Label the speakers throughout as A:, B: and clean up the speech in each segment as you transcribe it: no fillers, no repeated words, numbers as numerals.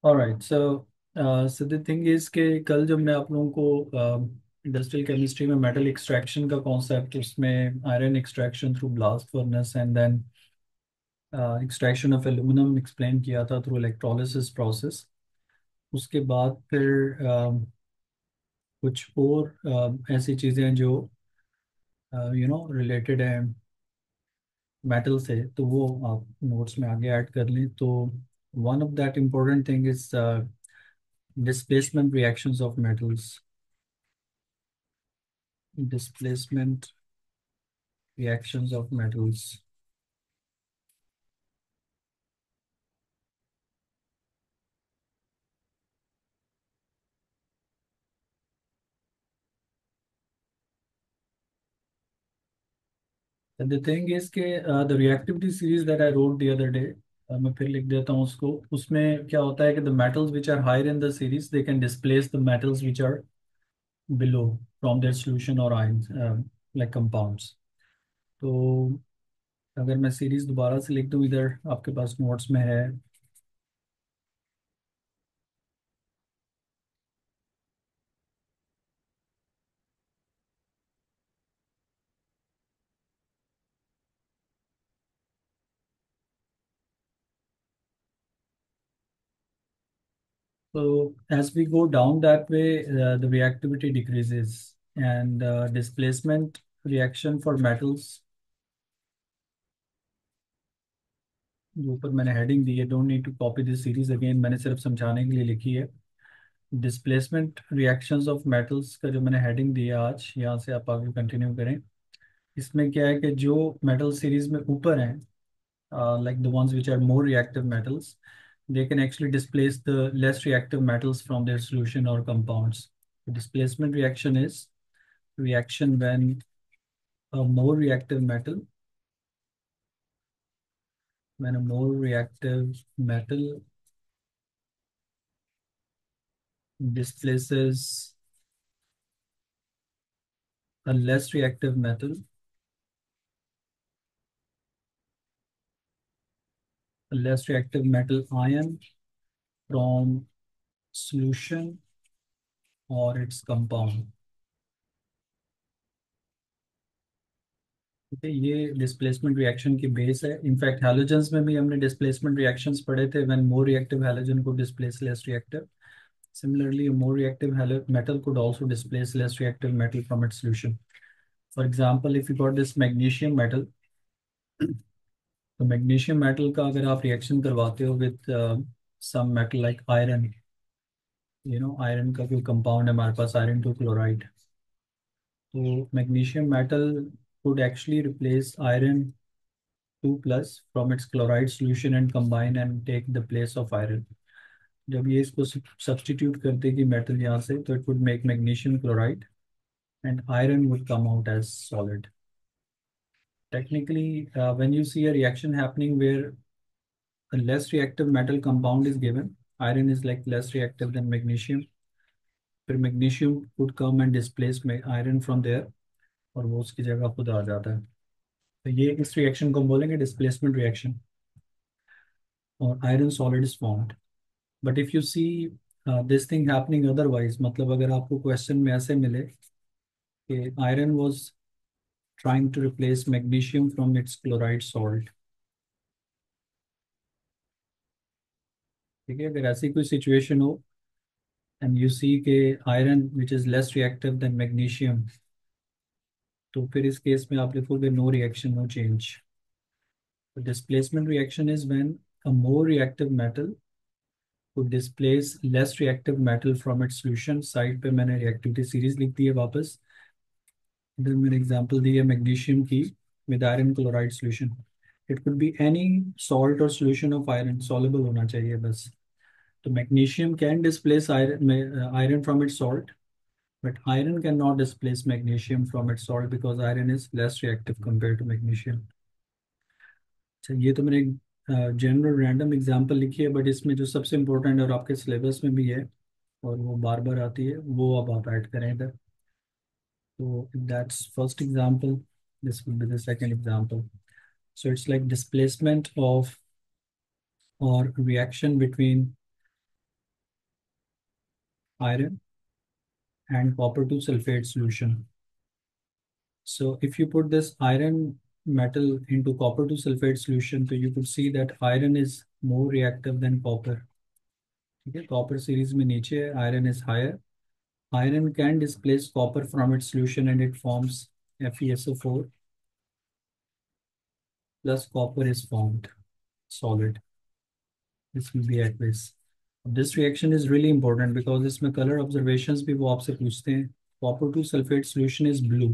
A: Alright so the thing is के कल जब मैं आप लोगों को इंडस्ट्रियल केमिस्ट्री में मेटल एक्सट्रैक्शन का कॉन्सेप्ट, उसमें iron extraction through blast furnace and then extraction of aluminium explain किया था थ्रू इलेक्ट्रोलिसिस प्रोसेस। उसके बाद फिर कुछ और ऐसी चीज़ें जो रिलेटेड हैं मेटल से, तो वो आप नोट्स में आगे ऐड कर लें। तो one of that important thing is displacement reactions of metals. Displacement reactions of metals. And the thing is कि the reactivity series that I wrote the other day, मैं फिर लिख देता हूँ उसको। उसमें क्या होता है कि the metals which are higher in the series they can displace the metals which are below from their solution or ions, like compounds. तो अगर मैं सीरीज दोबारा से लिख दूँ, इधर आपके पास नोट्स में है। So as we go down that way, the reactivity decreases, and displacement reaction for metals, जो ऊपर मैंने हेडिंग दी है, don't need to copy this series again, मैंने सिर्फ समझाने के लिए लिखी है। डिस्प्लेसमेंट रिएक्शंस ऑफ मेटल्स का जो मैंने हेडिंग दी है आज, यहाँ से आप आगे कंटिन्यू करें। इसमें क्या है कि जो मेटल सीरीज में ऊपर हैं, like the ones which are more reactive metals, they can actually displace the less reactive metals from their solution or compounds. The displacement reaction is reaction when a more reactive metal, when a more reactive metal displaces a less reactive metal, a less reactive metal ion from solution or its compound। ठीक है, ये displacement reaction की base है। In fact halogens में भी हमने displacement reactions पढ़े थे, व्हेन मोर रिएक्टिव हैलोजन को displace less reactive. Similarly, a more reactive metal could also displace less reactive metal from its solution. For example, if you got this magnesium metal, तो magnesium metal का अगर आप reaction करवाते हो with some metal like iron, iron का कोई compound है हमारे पास, आयरन टू क्लोराइड, तो magnesium metal could actually replace iron 2 plus from its chloride solution and combine and take the place of iron। जब ये इसको सब्स्टिट्यूट कर देगी मेटल यहाँ से, तो it would make magnesium chloride and iron would come out as solid। Technically, when you see a reaction happening where a less reactive metal compound is given, iron is like less reactive than magnesium, फिर magnesium would come and displace iron from there, और वो उसकी जगह खुद आ जाता है। तो ये इस रिएक्शन को हम बोलेंगे डिस्प्लेसमेंट रिएक्शन, और iron solid is formed. But if you see this thing happening otherwise, मतलब अगर आपको क्वेश्चन में ऐसे मिले कि iron was trying to replace magnesium from its chloride salt, ठीक है, अगर ऐसी कोई सिचुएशन हो एंड यू सी के iron which is less reactive than magnesium, तो फिर इस केस में आप लिखोगे no reaction no change. Displacement reaction is when a more reactive metal could displace less reactive metal from its solution। Side पे मैंने reactivity series लिख दी है वापस। इधर मैंने एग्जांपल दी है मैग्नीशियम की with iron chloride solution. It could be any salt और सॉल्यूशन ऑफ आयरन, सॉल्युबल होना चाहिए बस। तो magnesium can displace iron from it's salt, but iron cannot displace magnesium from its salt because iron is less reactive compared to magnesium। अच्छा, ये तो मैंने एक जनरल रैंडम एग्जांपल लिखी है, बट इसमें जो सबसे इम्पोर्टेंट और आपके सिलेबस में भी है और वो बार बार आती है, वो अब आप ऐड करें इधर। तो that's first example, this will be the second example. So it's like displacement of और reaction between iron and copper to sulfate solution. So if you put this iron metal into copper to sulfate solution, so you could see that iron is more reactive than copper. Okay, copper series में नीचे है, iron is higher. Iron can displace copper from its solution and it forms FeSO4 plus copper is formed solid. This will be aqueous. This reaction is really important because इसमें color observations भी वो आपसे पूछते हैं. Copper to sulfate solution is blue.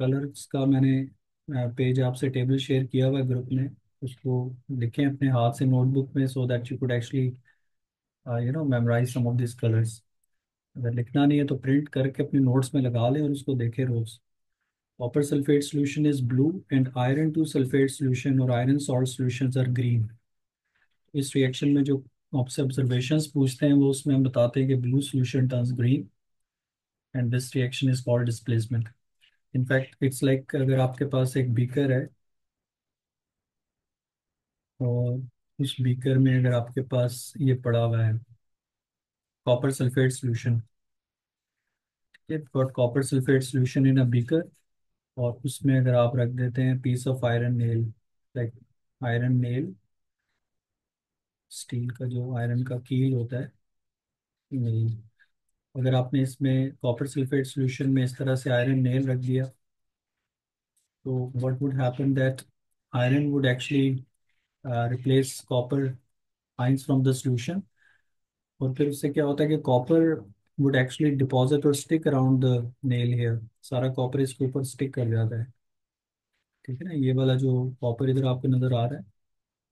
A: Colours का मैंने page आपसे table share किया हुआ है ग्रुप में, उसको लिखें अपने हाथ से नोटबुक में so that you could actually memorise some of this colours. अगर लिखना नहीं है तो प्रिंट करके अपने नोट्स में लगा लें और उसको देखें रोज. Copper sulphate solution is blue and iron two sulphate solution और iron salt solutions are green. इस रिएक्शन में जो आपसे ऑब्जर्वेशंस पूछते हैं वो उसमें हम बताते हैं कि blue solution turns green and this reaction is called displacement. In fact it's like अगर आपके पास एक बीकर है और उस बीकर में अगर आपके पास ये पड़ा हुआ है copper sulphate solution, got copper sulphate solution in a beaker, और उसमें अगर आप रख देते हैं piece of iron nail, like iron nail, steel का जो आयरन का कील होता है नेल, अगर आपने इसमें कॉपर सल्फेट सोल्यूशन में इस तरह से आयरन नेल रख दिया तो what would happen that iron would actually replace copper ions from the solution. और फिर उससे क्या होता है कि कॉपर वुड एक्चुअली डिपॉजिट और stick around the nail here. सारा कॉपर इसके ऊपर स्टिक कर जाता है. ठीक है ना, ये वाला जो कॉपर इधर आपको नजर आ रहा है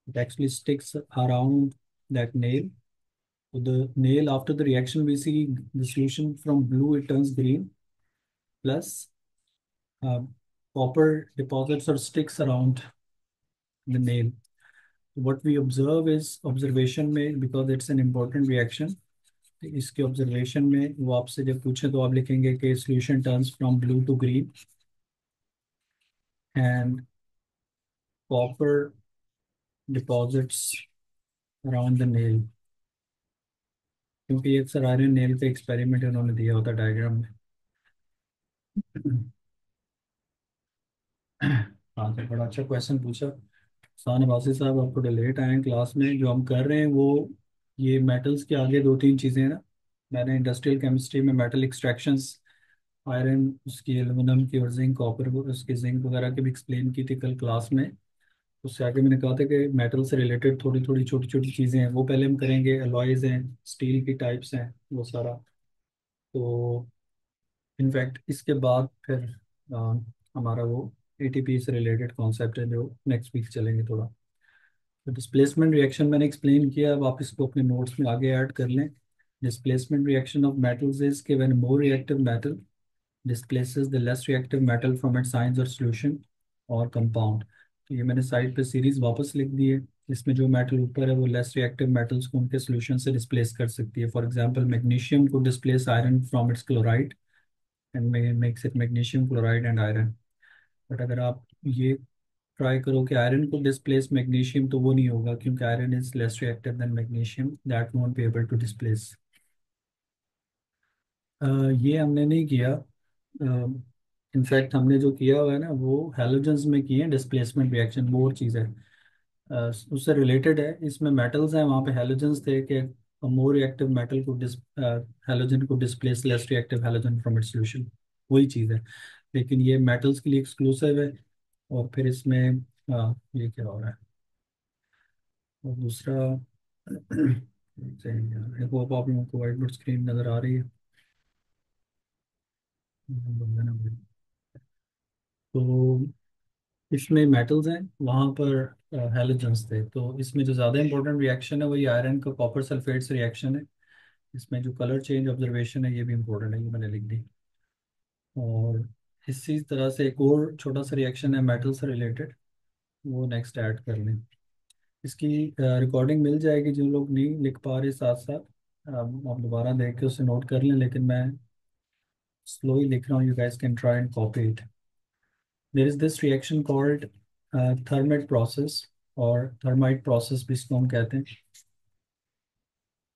A: it actually sticks around that nail. So the nail after the reaction we see the solution from blue it turns green plus uh, copper deposits or sticks around the nail. What we observe is observation में because it's an important reaction. इसके observation में वो आपसे जब पूछे तो आप लिखेंगे कि solution turns from blue to green and copper deposits around the nail. क्योंकि ये अक्सर आयरन नेल पे एक्सपेरिमेंट उन्होंने दिया होता डायग्राम में. हाँ तो बड़ा अच्छा क्वेश्चन पूछा. शान अब्बासी साहब आपको लेट आए हैं क्लास में. जो हम कर रहे हैं वो ये मेटल्स के आगे दो तीन चीज़ें हैं ना. मैंने इंडस्ट्रियल केमिस्ट्री में मेटल एक्सट्रैक्शंस, आयरन, उसकी एलुमिनियम की और जिंक कॉपर उसकी जिंक वगैरह की भी एक्सप्लेन की थी कल क्लास में. उससे आगे मैंने कहा था कि मेटल से रिलेटेड थोड़ी थोड़ी छोटी छोटी चीज़ें हैं वो पहले हम करेंगे. अलॉयज हैं, स्टील की टाइप्स हैं, वो सारा. तो इनफैक्ट इसके बाद फिर अ, हमारा वो एटीपी से रिलेटेड कॉन्सेप्ट है जो नेक्स्ट वीक चलेंगे थोड़ा. तो डिस्प्लेसमेंट रिएक्शन मैंने एक्सप्लेन किया, अब आप इसको अपने नोट्स में आगे ऐड कर लें. Displacement reaction of metals is कि when more reactive metal displaces the less reactive metal from its ions or solution or compound. तो ये मैंने साइड पे सीरीज वापस लिख दी है. इसमें जो मेटल ऊपर है वो लेस रिएक्टिव मेटल्स को उनके सोल्यूशन से डिस्प्लेस कर सकती है. फॉर एग्जांपल मैग्नीशियम को displace iron from its chloride and makes it magnesium chloride and iron. But अगर आप ये ट्राई करो कि आयरन को डिस्प्लेस मैग्नीशियम तो वो नहीं होगा क्योंकि iron is less reactive than magnesium, that won't be able to displace. ये हमने नहीं किया. इनफैक्ट हमने जो किया हुआ है ना वो हैलोजेंस में किए हैं डिस्प्लेसमेंट रिएक्शन, वो और चीज़ है. उससे रिलेटेड है. इसमें मेटल्स हैं, वहाँ पे हैलोजेंस थे कि मोर रिएक्टिव मेटल को हैलोजन को displace less reactive halogen from its solution, वही चीज़ है. लेकिन ये मेटल्स के लिए एक्सक्लूसिव है. और फिर इसमें ये क्या हो रहा है. और दूसरा एक वो आप लोगों को वाइट बोर्ड स्क्रीन नज़र आ रही है. तो इसमें मेटल्स हैं, वहाँ पर हैलोजेंस थे. तो इसमें जो ज़्यादा इंपॉर्टेंट रिएक्शन है वही आयरन का कॉपर सल्फेट से रिएक्शन है. इसमें जो कलर चेंज ऑब्जर्वेशन है ये भी इंपॉर्टेंट है, ये मैंने लिख दी. और इसी तरह से एक और छोटा सा रिएक्शन है मेटल से रिलेटेड, वो नेक्स्ट ऐड कर लें. इसकी रिकॉर्डिंग मिल जाएगी. जो लोग नहीं लिख पा रहे साथ साथ आप दोबारा देख के उसे नोट कर लें, लेकिन मैं स्लो ही लिख रहा हूँ. You guys can try and copy it. There is this reaction called thermite process और थर्माइट प्रोसेस भी इसको हम कहते हैं.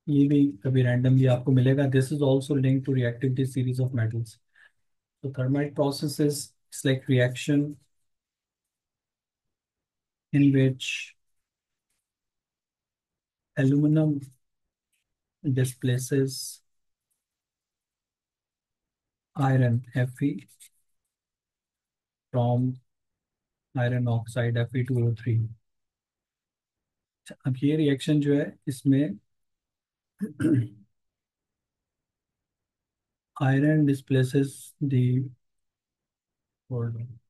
A: ये भी कभी रैंडमली आपको मिलेगा. This is also link to reactivity series of metals. तो thermite process is like reaction in which aluminum displaces iron Fe from iron oxide Fe2O3. अब ये रिएक्शन जो है इसमें iron displaces the, hold on.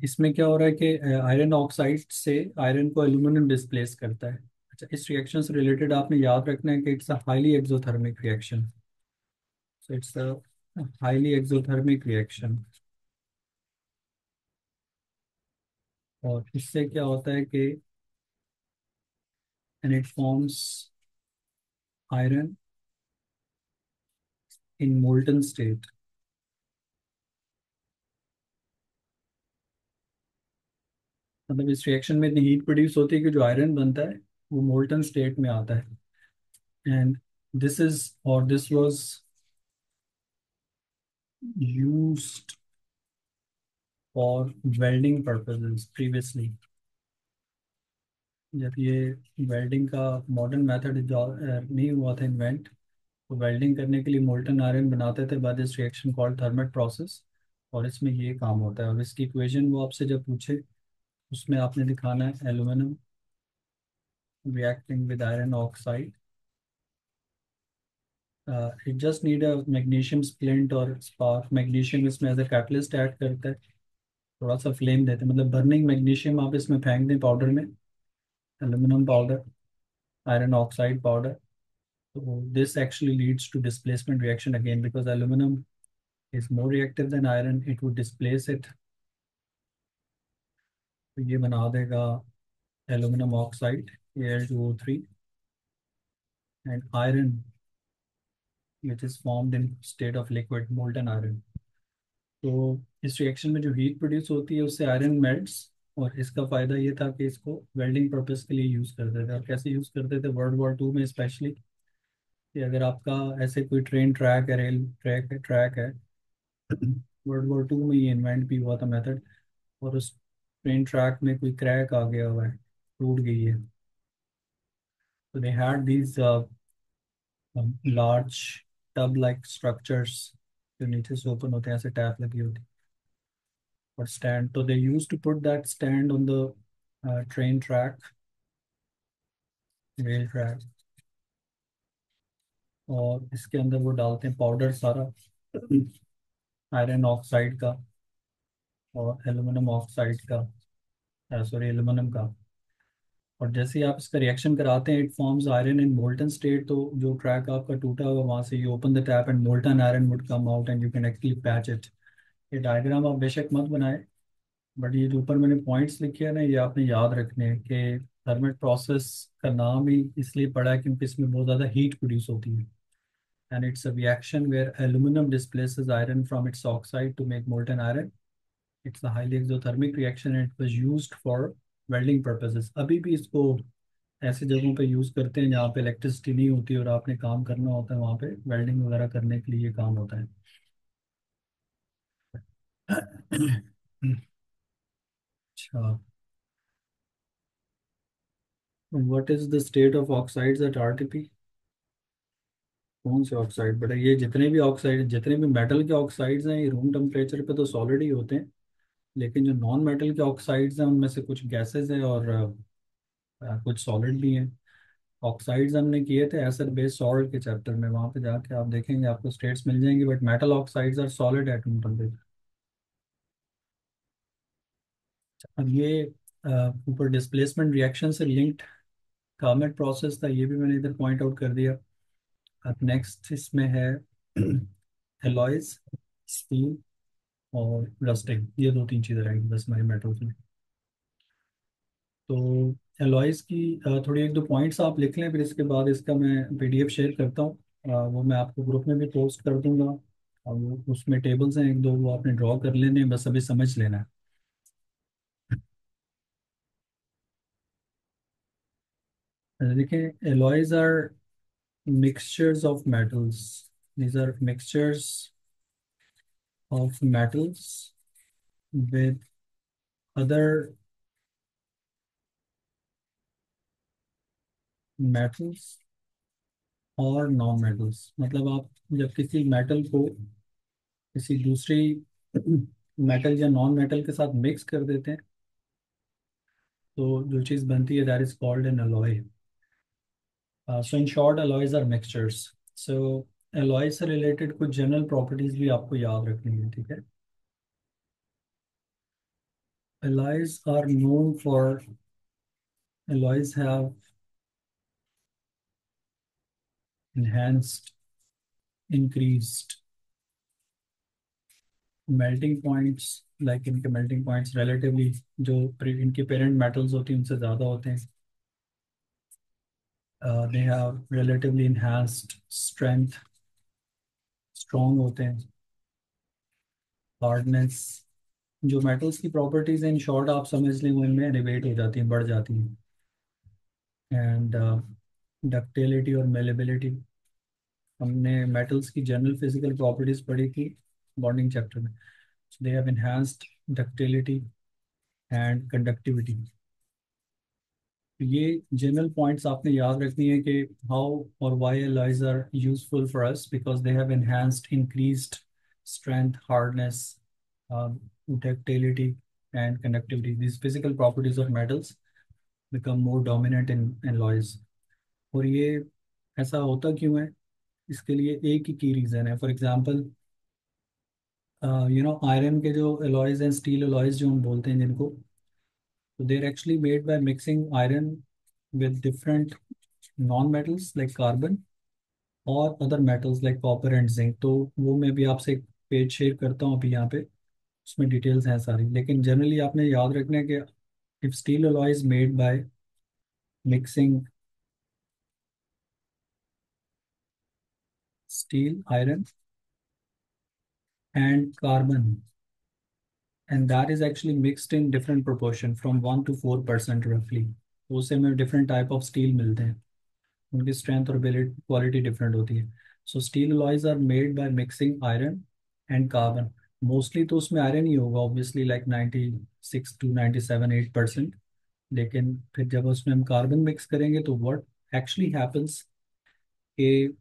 A: इसमें क्या हो रहा है कि आयरन ऑक्साइड से आयरन को एल्यूमिनियम डिस्प्लेस करता है. अच्छा, इस रिएक्शन से रिलेटेड आपने याद रखना है कि it's a highly exothermic reaction. So it's a highly exothermic reaction. और इससे क्या होता है कि and it forms iron in molten state. मतलब इस रिएक्शन में इतनी हीट प्रोड्यूस होती है कि जो आयरन बनता है वो मोल्टन स्टेट में आता है. एंड दिस इज और this was used for welding purposes previously. जब ये वेल्डिंग का मॉडर्न मेथड नहीं हुआ था इन्वेंट, तो वेल्डिंग करने के लिए मोल्टन आयरन बनाते थे बाद इस रिएक्शन कॉल्ड थर्मल प्रोसेस. और इसमें ये काम होता है. और इसकी इक्वेशन वो आपसे जब पूछे उसमें आपने दिखाना है aluminium reacting with iron oxide. It just need a magnesium splint और स्पार्क. मैग्नीशियम इसमें एज अ कैटलिस्ट ऐड करता है, थोड़ा सा फ्लेम देते हैं. मतलब बर्निंग मैग्नीशियम आप इसमें फेंक दें पाउडर में, aluminium powder, iron oxide powder. तो this actually leads to displacement reaction again because aluminium is more reactive than iron, it would displace it. तो ये बना देगा aluminium oxide Al2O3 and iron which is formed in state of liquid molten iron. तो इस reaction में जो heat produce होती है उससे आयरन मेल्ट्स. और इसका फ़ायदा ये था कि इसको वेल्डिंग पर्पस के लिए यूज़ करते थे. और कैसे यूज़ करते थे वर्ल्ड वॉर 2 में स्पेशली, कि अगर आपका ऐसे कोई ट्रेन ट्रैक है, रेल ट्रैक है, वर्ल्ड वॉर 2 में ये इन्वेंट भी हुआ था मेथड. और उस ट्रेन ट्रैक में कोई क्रैक आ गया हुआ है, टूट गई है. तो they had these large tub like structures जो नीचे से ओपन होते हैं, ऐसे टैप लगी होती है. और स्टैंड, तो they use to put that stand on the train track, rail track. और इसके अंदर वो डालते हैं पाउडर सारा आयरन ऑक्साइड का और एल्यूमिनियम ऑक्साइड का, सॉरी एल्यूमिनियम का. और जैसे ही आप इसका रिएक्शन कराते हैं it forms iron in molten state. तो जो ट्रैक आपका टूटा हुआ वहां से you open the tap and molten iron would come out and you can actually patch it. ये डायग्राम आप बेशक मत बनाए, बट ये जो ऊपर मैंने पॉइंट्स लिखे हैं ना ये आपने याद रखने हैं कि थर्मल प्रोसेस का नाम ही इसलिए पड़ा है क्योंकि इसमें बहुत ज़्यादा हीट प्रोड्यूस होती है. And it's a reaction where aluminium displaces iron from its oxide to make molten iron. It's a highly exothermic reaction and it was used for welding purposes. अभी भी इसको ऐसे जगहों पे यूज़ करते हैं जहाँ पे इलेक्ट्रिसिटी नहीं होती और आपने काम करना होता है, वहाँ पे वेल्डिंग वगैरह करने के लिए ये काम होता है. अच्छा, what is the state of oxides at RTP? कौन से ऑक्साइड बेटा? ये जितने भी ऑक्साइड, जितने भी मेटल के ऑक्साइड्स हैं ये रूम टेम्परेचर पे तो सॉलिड ही होते हैं. लेकिन जो नॉन मेटल के ऑक्साइड्स हैं उनमें से कुछ गैसेज हैं और कुछ सॉलिड भी हैं. ऑक्साइड्स हमने किए थे एसिड बेस सॉल्ट के चैप्टर में, वहाँ पे जाके आप देखेंगे आपको स्टेट्स मिल जाएंगी. But metal oxides are solid at room temperature. अब ये ऊपर डिस्प्लेसमेंट रिएक्शन से लिंक्ड कार्मेट प्रोसेस था, ये भी मैंने इधर पॉइंट आउट कर दिया. अब नेक्स्ट इसमें है एलॉयज, स्टील और रस्टिंग. ये दो तीन चीज़ें रहेंगी बस हमारे मेटल्स में. तो एलॉयज की थोड़ी एक दो पॉइंट्स आप लिख लें, फिर इसके बाद इसका मैं पीडीएफ शेयर करता हूँ. वो मैं आपको ग्रुप में भी पोस्ट कर दूंगा. अब उसमें टेबल्स हैं एक दो, वो आपने ड्रॉ कर लेने हैं, बस अभी समझ लेना है। देखिए, alloys are mixtures of metals. These are mixtures of metals with other metals और नॉन मेटल्स। मतलब आप जब किसी मेटल को किसी दूसरी मेटल या नॉन मेटल के साथ मिक्स कर देते हैं, तो जो चीज़ बनती है that is called an alloy. So in short, alloys are mixtures. So alloy से रिलेटेड कुछ जनरल प्रॉपर्टीज भी आपको याद रखनी है, ठीक है। alloys are known for alloys have enhanced, increased melting points. Like इनके मेल्टिंग पॉइंट्स रिलेटिवली जो इनके पेरेंट मेटल्स होती हैं उनसे ज़्यादा होते हैं। They have relatively enhanced strength, strong होते हैं। हार्डनेस, जो मेटल्स की प्रॉपर्टीज हैं इन शॉर्ट आप समझ लें, वो इनमें एलिवेट हो जाती हैं, बढ़ जाती हैं। एंड डक्टिलिटी और मेलेबिलिटी, हमने मेटल्स की जनरल फिजिकल प्रॉपर्टीज पढ़ी थी बॉन्डिंग चैप्टर में। They have enhanced ductility and conductivity. ये जनरल पॉइंट्स आपने याद रखनी है कि हाउ और why alloys are useful for us, because they have enhanced increased strength, hardness, ductility and conductivity. these physical properties of metals become more dominant in alloys। और ये ऐसा होता क्यों है, इसके लिए एक ही की रीज़न है। फॉर एग्जांपल, आयरन के जो एलॉयज हैं, स्टील एलॉयज जो हम बोलते हैं जिनको, तो they are actually made by mixing iron with different non-metals like carbon और other metals like copper and zinc. तो वो मैं भी आपसे एक पेज शेयर करता हूँ अभी यहाँ पे, उसमें डिटेल्स हैं सारी। लेकिन जनरली आपने याद रखना है कि if steel alloy is made by mixing steel, iron and carbon, and that is actually mixed in different proportion from 1 to 4% roughly, तो उससे हमें डिफरेंट टाइप ऑफ स्टील मिलते हैं, उनकी स्ट्रेंथ और क्वालिटी डिफरेंट होती है। So steel alloys are made by mixing iron and carbon. Mostly तो उसमें आयरन ही होगा ऑब्वियसली, लाइक 96 to 97 8%। लेकिन फिर जब उसमें हम कार्बन मिक्स करेंगे तो व्हाट एक्चुअली हैपन्स कि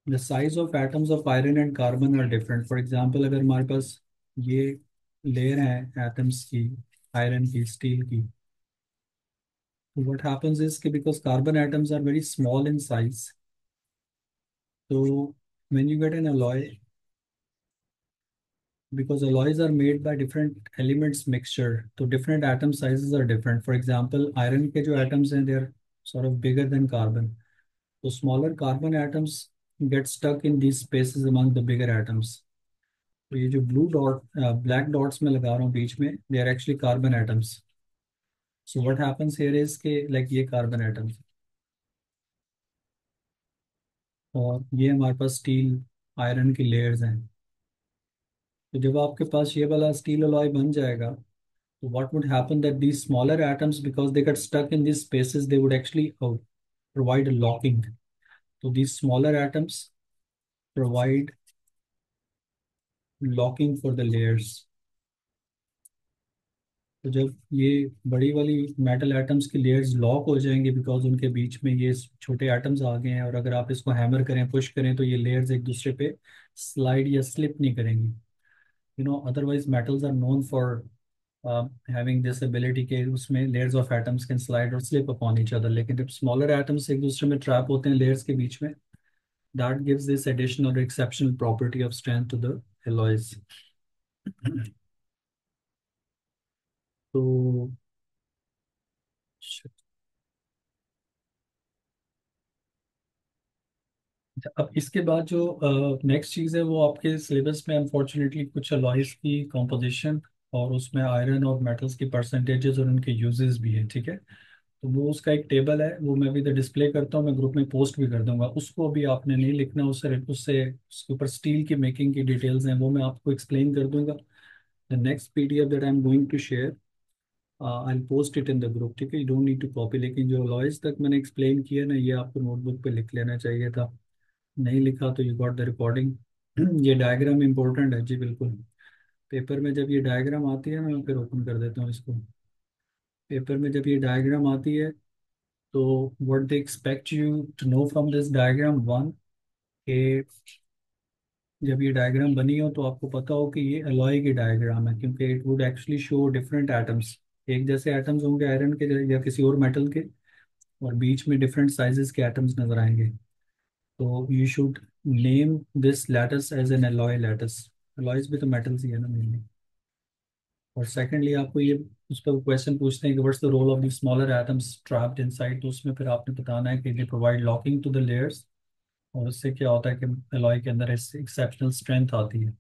A: the size of atoms of iron and carbon are different. For example, अगर हमारे पास ये लेयर है एटम्स की, आयरन की, स्टील की, तो व्हाट हैपन्स इज कि because carbon atoms are very small in size, so when you get an alloy, because alloys are made by different elements mixture, so different atom sizes are different. For example, iron के जो atoms हैं, they're sort of bigger than carbon. So smaller carbon atoms get stuck in these spaces among the bigger atoms. तो ये जो blue dot, black dots में लगा रहा हूँ बीच में, they are actually carbon atoms. So what happens here is कि like ये carbon atoms और ये हमारे पास स्टील आयरन की layers हैं। तो जब आपके पास ये वाला स्टील अलॉय बन जाएगा, so what would happen that these smaller atoms, because they got stuck in these spaces, they would actually provide a locking. So these smaller atoms provide locking for the layers. तो जब ये बड़ी वाली metal atoms की layers lock हो जाएंगे, because उनके बीच में ये छोटे एटम्स आ गए हैं, और अगर आप इसको हैमर करें, पुश करें, तो ये लेयर्स एक दूसरे पे स्लाइड या स्लिप नहीं करेंगी। Otherwise metals are known for having this ability के उसमें layers of atoms can slide or slip upon each other। लेकिन जब smaller atoms एक दूसरे में trap होते हैं layers के बीच में, that gives this additional or exceptional property of strength to the alloys। तो अब इसके बाद जो नेक्स्ट चीज़ है, वो आपके सिलेबस में अनफॉर्चुनेटली कुछ अलॉयज की कॉम्पोजिशन और उसमें आयरन और मेटल्स की परसेंटेजेस और उनके यूजेस भी हैं, ठीक है। तो वो उसका एक टेबल है, वो मैं भी इधर डिस्प्ले करता हूँ, मैं ग्रुप में पोस्ट भी कर दूंगा। उसको भी आपने नहीं लिखना, उससे उससे उसके ऊपर स्टील की मेकिंग की डिटेल्स हैं, वो मैं आपको एक्सप्लेन कर दूंगा। The next PDF that I am going to share, I post it in the group, ठीक है। You don't need to copy, लेकिन जो लॉइस तक मैंने एक्सप्लेन किया ना, ये आपको नोटबुक पे लिख लेना चाहिए था। नहीं लिखा तो यू गॉट द रिकॉर्डिंग। ये डायग्राम इंपॉर्टेंट है जी, बिल्कुल। पेपर में जब ये डायग्राम आती है ना, मैं फिर ओपन कर देता हूँ इसको। पेपर में जब ये डायग्राम आती है, तो what they expect you to know from this diagram one, कि जब ये डायग्राम बनी हो तो आपको पता हो कि ये अलॉय की डायग्राम है, क्योंकि it would actually show different atoms. एक जैसे एटम्स होंगे आयरन के या किसी और मेटल के, और बीच में डिफरेंट साइजेस के एटम्स नजर आएंगे। तो you should name this lattice as an alloy lattice. Alloys भी तो मेटल्स ही है ना मेनली। और सेकेंडली आपको ये उस पर क्वेश्चन पूछते हैं कि what's the role of the smaller atoms trapped inside, तो उसमें फिर आपने बताना है कि they provide locking to the layers. और उससे क्या होता है कि एलॉय के अंदर एक्सेप्शनल स्ट्रेंथ आती है।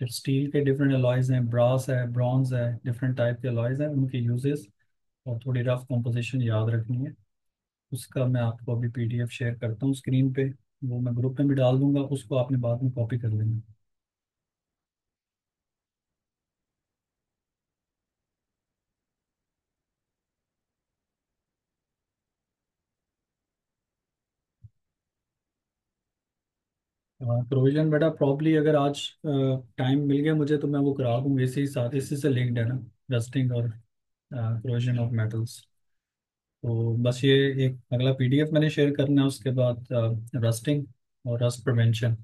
A: फिर स्टील के डिफरेंट एलॉयज हैं, ब्रास है, ब्रॉन्ज है, डिफरेंट टाइप के एलॉयज हैं, उनके यूजेस और थोड़ी रफ कंपोजिशन याद रखनी है। उसका मैं आपको अभी पीडीएफ शेयर करता हूँ स्क्रीन पे, वो मैं ग्रुप में भी डाल दूंगा, उसको आपने बाद में कॉपी कर लेना। प्रोविजन बेटा प्रॉब्ली अगर आज टाइम मिल गया मुझे तो मैं वो करा दूंगा, इसी के साथ इसी से लिंक्ड है ना, रस्टिंग और प्रोविजन ऑफ मेटल्स। तो बस ये एक अगला पीडीएफ मैंने शेयर करना है, उसके बाद रस्टिंग और रस्ट प्रिवेंशन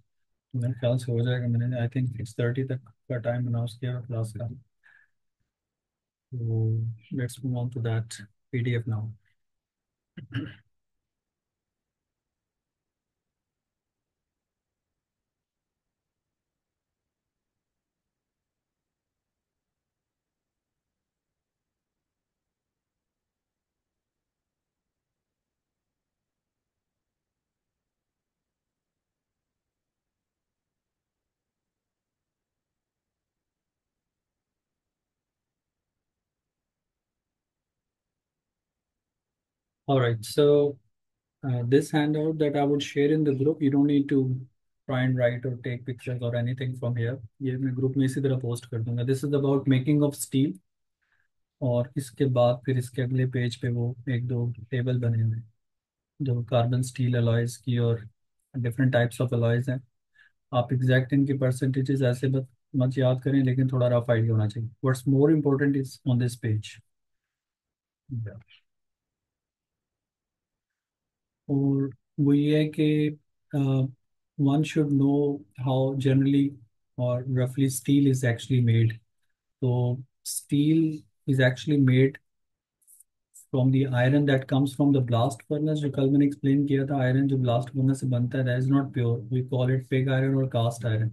A: मेरे ख्याल से हो जाएगा। मैंने आई थिंक 6:30 तक का टाइम अनाउंस किया क्लास का। तो let's move on to that PDF now. All right, so this handout that I would share in the group, you don't need to try and write or take pictures or anything from here. ये मैं group में इसी तरह post कर दूंगा। This is about making of steel. और इसके बाद फिर इसके अगले पेज पे वो एक दो टेबल बने हुए हैं, जो कार्बन स्टील अलॉयज की और डिफरेंट टाइप्स ऑफ अलॉयज हैं। आप एग्जैक्ट इनकी परसेंटेजेस ऐसे मत याद करें, लेकिन थोड़ा रफ आइडिया होना चाहिए। What's more important is on this page. और वो ये है कि one should know how generally और रफली स्टील इज एक्चुअली मेड। तो steel is actually made from the iron that comes from the blast furnace. जो कल मैंने एक्सप्लेन किया था, आयरन जो ब्लास्ट फर्नेस से बनता है, that is not pure, we call it pig iron और cast iron.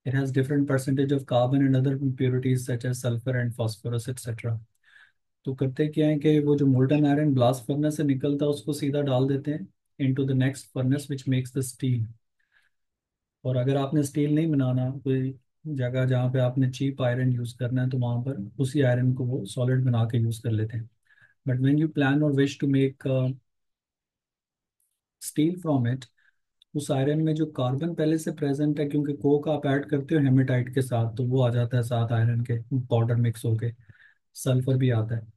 A: It has different percentage of carbon and other impurities such as sulphur and phosphorus etcetera. तो करते क्या है कि वो जो मोल्टन आयरन ब्लास्ट फर्नेस से निकलता है, उसको सीधा डाल देते हैं into the next furnace which makes the steel. और अगर आपने स्टील नहीं बनाना, कोई जगह जहाँ पे आपने चीप आयरन यूज करना है, तो वहाँ पर उसी आयरन को वो सॉलिड बना के यूज कर लेते हैं। बट व्हेन यू प्लान और wish to make steel from it, उस आयरन में जो कार्बन पहले से प्रेजेंट है, क्योंकि कोक आप ऐड करते हो हेमेटाइट के साथ, तो वो आ जाता है साथ आयरन के पाउडर मिक्स होके, सल्फर भी आता है।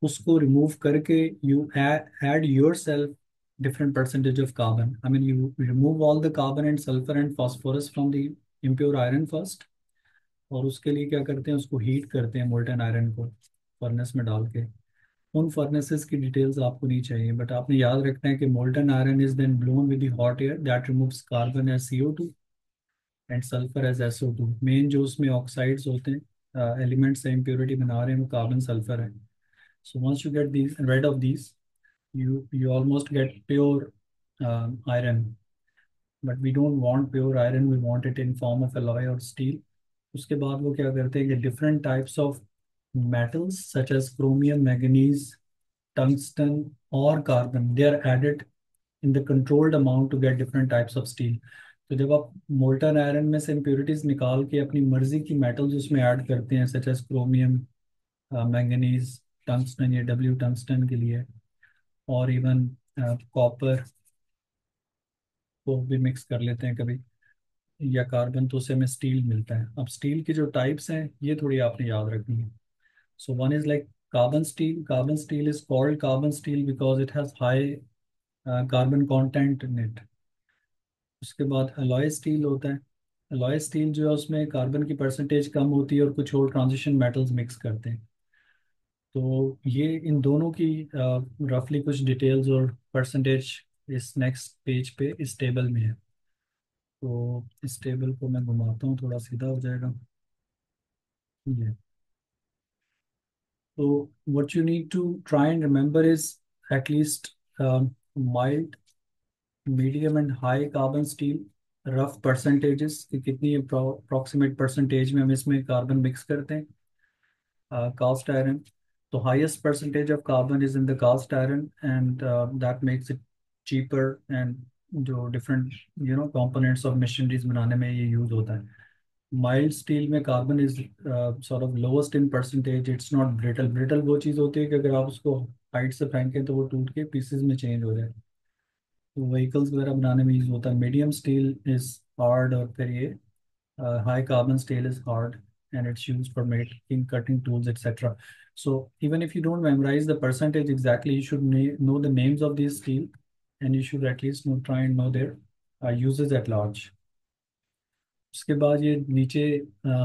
A: उसको रिमूव करके you add yourself different percentage of carbon. I mean, you remove all the carbon and sulfur and phosphorus from the impure iron first. और उसके लिए क्या करते हैं, उसको हीट करते हैं मोल्टन आयरन को फर्नेस में डाल के। उन फर्नेसेस की डिटेल्स आपको नहीं चाहिए, बट आपने याद रखना है कि molten iron is then blown with the hot air that removes carbon as CO2 and sulphur as SO2। Main जो उसमें ऑक्साइड्स होते हैं, एलिमेंट्स से इम्प्योरिटी बना रहे हैं, वो कार्बन सल्फर है। So once you get these rid of these, you almost get pure iron. But we don't want pure iron. We want it in form of alloy or steel. उसके बाद वो क्या करते हैं कि different types of metals such as chromium, manganese, tungsten or carbon, they are added in the controlled amount to get different types of steel. तो जब आप मोल्टन आयरन में से impurities निकाल के अपनी मर्जी की मेटल्स उसमें ऐड करते हैं, such as chromium, manganese, tungsten, ये डब्ल्यू टंगस्टन के लिए है। और इवन कॉपर को भी मिक्स कर लेते हैं कभी, या कार्बन, तो उससे हमें स्टील मिलता है। अब स्टील की जो टाइप्स हैं ये थोड़ी आपने याद रखनी है। So one is like carbon steel. Carbon steel is called carbon steel because it has high carbon content in it. उसके बाद अलॉय स्टील होता है। अलॉय स्टील जो है उसमें कार्बन की परसेंटेज कम होती है और कुछ और ट्रांजिशन मेटल्स मिक्स करते हैं। तो ये इन दोनों की रफली कुछ डिटेल्स और परसेंटेज इस नेक्स्ट पेज पे इस टेबल में है। तो इस टेबल को मैं घुमाता हूँ, थोड़ा सीधा हो जाएगा ये। तो what you need to try and remember is at least mild, medium and high carbon steel, rough percentages कि कितनी अप्रॉक्सीमेट परसेंटेज में हम इसमें कार्बन मिक्स करते हैं। कास्ट आयरन, तो highest percentage of carbon is in the cast iron and that makes it cheaper, and जो different components of machineries बनाने में ये यूज होता है। माइल्ड स्टील में carbon is sort of lowest in percentage, it's not brittle. Brittle वो चीज़ होती है कि अगर आप उसको हाइट से फेंकें तो वो टूट के पीसेज में चेंज हो जाए, तो व्हीकल्स वगैरह बनाने में यूज होता है। मीडियम स्टील इज हार्ड, और फिर ये high carbon steel is hard and it's used for making cutting tools, etc. So even if you don't memorize the percentage exactly, you should know the names of these steel, and you should at least try and know their uses at large. उसके बाद ये नीचे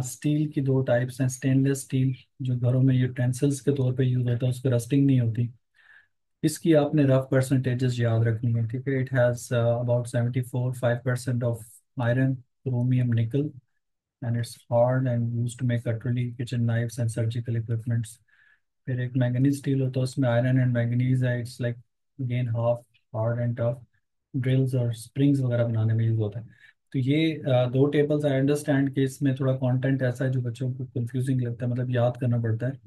A: steel की दो types हैं। Stainless steel जो घरों में यूटेंसिल्स के तौर पे यूज होता है, उसकी रस्टिंग नहीं होती। इसकी आपने रफ परसेंटेजेस याद रखनी है, ठीक है। It has about 74.5% of iron, chromium, nickel, and it's hard and use to make cutlery, kitchen knives and surgical equipments. फिर एक मैंगनीज स्टील होता है, उसमें आयरन एंड मैंगनीज है। It's like again half hard and tough, drills और springs वगैरह बनाने में यूज होता है। तो ये दो टेबल्स, आई अंडरस्टैंड कि इसमें थोड़ा कंटेंट ऐसा है जो बच्चों को कंफ्यूजिंग लगता है, मतलब याद करना पड़ता है।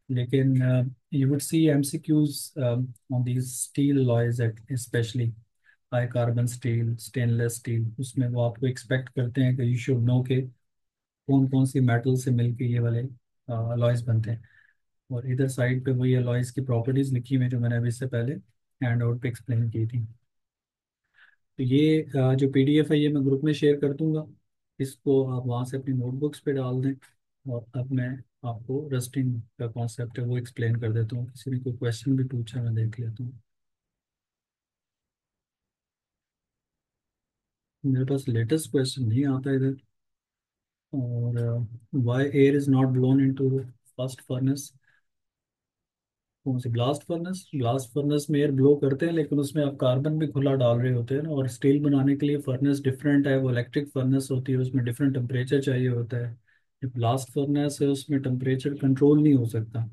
A: लेकिन you would see MCQs on these steel alloys at specially high carbon steel, stainless steel, उसमें वो आपको एक्सपेक्ट करते हैं कि यू शुड नो के कौन कौन सी मेटल से मिलके ये वाले अलॉयज बनते हैं। और इधर साइड पे वही अलॉयज की प्रॉपर्टीज लिखी हुई हैं जो मैंने अभी इससे पहले हैंड आउट पे एक्सप्लेन की थी। तो ये जो पीडीएफ है ये मैं ग्रुप में शेयर कर दूंगा, इसको आप वहाँ से अपनी नोटबुक्स पे डाल दें। और अब मैं आपको रस्टिंग का कॉन्सेप्ट है वो एक्सप्लेन कर देता हूँ। किसी ने कोई क्वेश्चन भी पूछा, मैं देख लेता हूँ। मेरे पास लेटेस्ट क्वेश्चन नहीं आता इधर। और why air is not blown into first furnace. कौन सी ब्लास्ट फर्नेस? ब्लास्ट फर्नेस में एयर ब्लो करते हैं, लेकिन उसमें आप कार्बन भी खुला डाल रहे होते हैं ना। और स्टील बनाने के लिए फर्नेस डिफरेंट है, वो इलेक्ट्रिक फर्नेस होती है, उसमें डिफरेंट टेम्परेचर चाहिए होता है। जो ब्लास्ट फर्नेस है उसमें टेम्परेचर कंट्रोल नहीं हो सकता,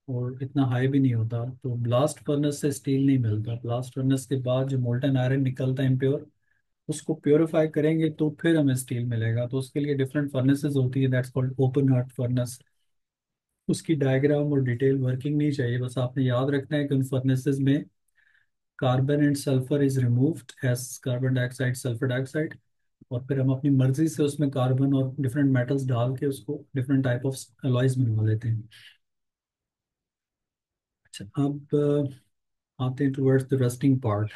A: और इतना हाई भी नहीं होता। तो ब्लास्ट फर्नेस से स्टील नहीं मिलता। ब्लास्ट फर्नेस के बाद जो मोल्टन आयरन निकलता है इम्प्योर, उसको प्योरीफाई करेंगे तो फिर हमें स्टील मिलेगा। तो उसके लिए डिफरेंट फर्नेसेस होती है, that's called open heart furnace. उसकी डायग्राम और डिटेल वर्किंग नहीं चाहिए, बस आपने याद रखना है कि उन फर्नेसेस में carbon and sulphur is removed as carbon dioxide, sulphur dioxide. और फिर हम अपनी मर्जी से उसमें कार्बन और डिफरेंट मेटल्स डाल के उसको डिफरेंट टाइप ऑफ अलॉयज बनवा लेते हैं। अच्छा, अब आते हैं टुवर्ड्स द रस्टिंग पार्ट।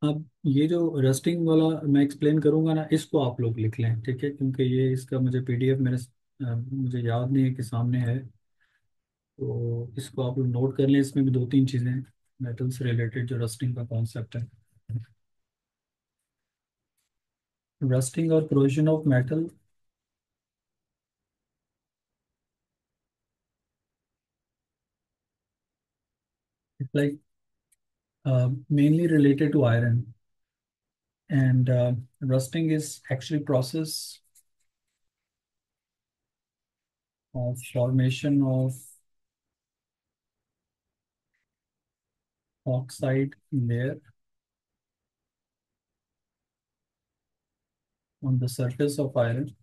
A: अब ये जो रस्टिंग वाला मैं एक्सप्लेन करूंगा ना, इसको आप लोग लिख लें, ठीक है, क्योंकि ये इसका मुझे पीडीएफ मुझे याद नहीं है कि सामने है। तो इसको आप लोग नोट कर लें। इसमें भी दो तीन चीज़ें मेटल से रिलेटेड जो रस्टिंग का कॉन्सेप्ट है। रस्टिंग और corrosion of metal it's like mainly related to iron, and rusting is actually process of formation of oxide layer on the surface of iron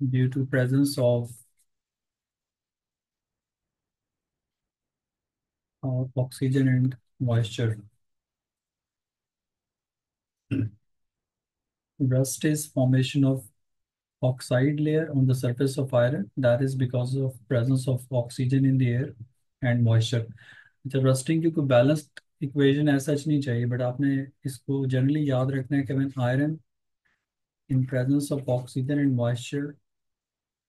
A: due to presence of oxygen and moisture. Rust is formation of oxide layer on the surface of iron. That is because of presence of oxygen in the air and moisture. जब rusting की कोई balanced equation ऐसा नहीं चाहिए, but आपने इसको generally याद रखना है कि when iron in presence of oxygen and moisture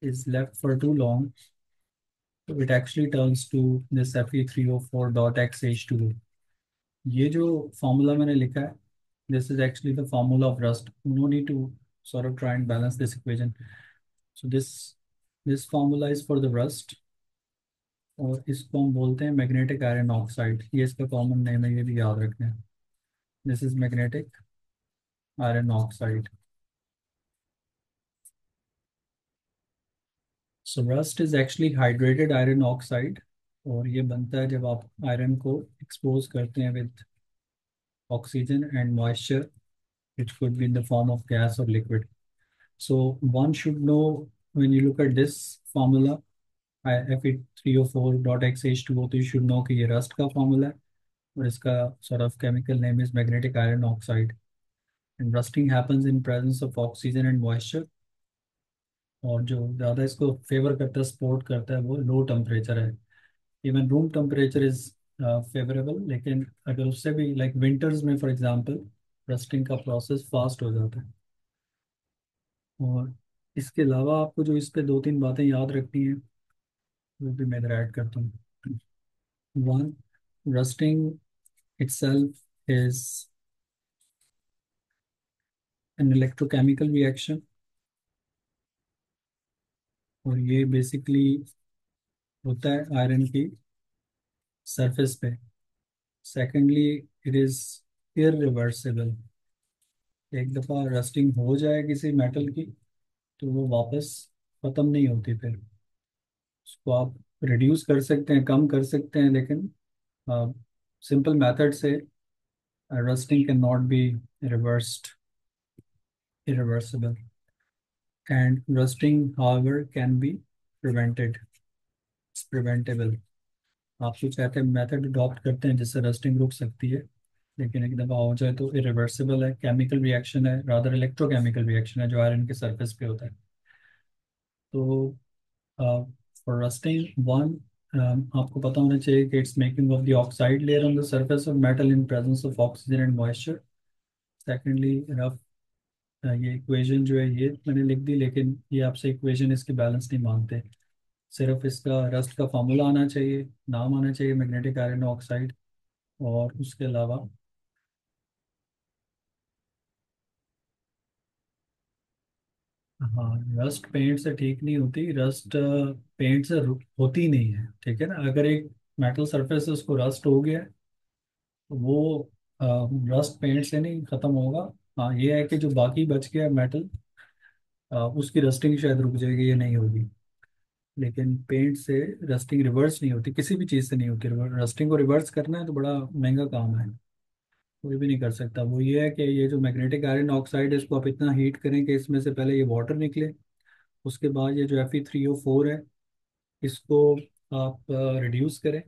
A: is left for too long, so it actually turns to this Fe3O4 dot XH2O. ये जो फॉर्मूला मैंने लिखा है, this is actually the formula of rust. No need to sort of try and balance this equation. So this formula is for the rust, और इसको हम बोलते हैं मैग्नेटिक आयरन ऑक्साइड। ये इसका कॉमन नेम है, ये भी याद रखना है। This is magnetic iron oxide. So rust is actually hydrated iron oxide, और ये बनता है जब आप आयरन को एक्सपोज करते हैं with oxygen and moisture, which could be in the form of gas or liquid. So one should know when you look at this formula, Fe3O4 dot XH2O, तो you should know कि ये rust का formula है, और इसका sort of chemical name is magnetic iron oxide. And rusting happens in presence of oxygen and moisture. और जो ज़्यादा इसको फेवर करता है, सपोर्ट करता है, वो लो टेम्परेचर है। Even room temperature is favourable, लेकिन अगर उससे भी लाइक विंटर्स में फॉर एग्जांपल रस्टिंग का प्रोसेस फास्ट हो जाता है। और इसके अलावा आपको जो इस पे दो तीन बातें याद रखनी है, वो भी मैं इधर ऐड करता हूँ। One, rusting itself is an electrochemical reaction, और ये बेसिकली होता है आयरन की सरफेस पे। Secondly, it is irreversible. एक दफ़ा रस्टिंग हो जाए किसी मेटल की, तो वो वापस ख़त्म नहीं होती फिर। उसको आप रिड्यूस कर सकते हैं, कम कर सकते हैं, लेकिन सिंपल मेथड से rusting can not be reversed, irreversible. And rusting, however, can be prevented. It's preventable. आप कुछ ऐसे मेथड अडॉप्ट करते हैं जिससे रस्टिंग रुक सकती है, लेकिन एक दफ़ा हो जाए तो इरिवर्सिबल है। केमिकल रिएक्शन है, रादर इलेक्ट्रोकेमिकल रिएक्शन है, जो आयरन के सरफेस पे होता है। तो फॉर रस्टिंग, वन, आपको पता होना चाहिए कि it's making of the oxide layer on the surface of metal in presence of oxygen and moisture. Secondly, rough, ये इक्वेशन जो है ये मैंने लिख दी, लेकिन ये आपसे इक्वेशन इसकी बैलेंस नहीं मांगते। सिर्फ इसका रस्ट का फार्मूला आना चाहिए, नाम आना चाहिए मैग्नेटिक आयरन ऑक्साइड, और उसके अलावा हाँ, रस्ट पेंट से ठीक नहीं होती। रस्ट पेंट से होती नहीं है, ठीक है ना। अगर एक मेटल सरफेस है उसको रस्ट हो गया है, तो वो रस्ट पेंट से नहीं खत्म होगा। हाँ, ये है कि जो बाकी बच गया मेटल, उसकी रस्टिंग शायद रुक जाएगी, ये नहीं होगी। लेकिन पेंट से रस्टिंग रिवर्स नहीं होती, किसी भी चीज़ से नहीं होती। रस्टिंग को रिवर्स करना है तो बड़ा महंगा काम है, कोई भी नहीं कर सकता। वो ये है कि ये जो मैग्नेटिक आयरन ऑक्साइड है, इसको आप इतना हीट करें कि इसमें से पहले ये वाटर निकले। उसके बाद ये जो Fe3O4 है, इसको आप रिड्यूस करें,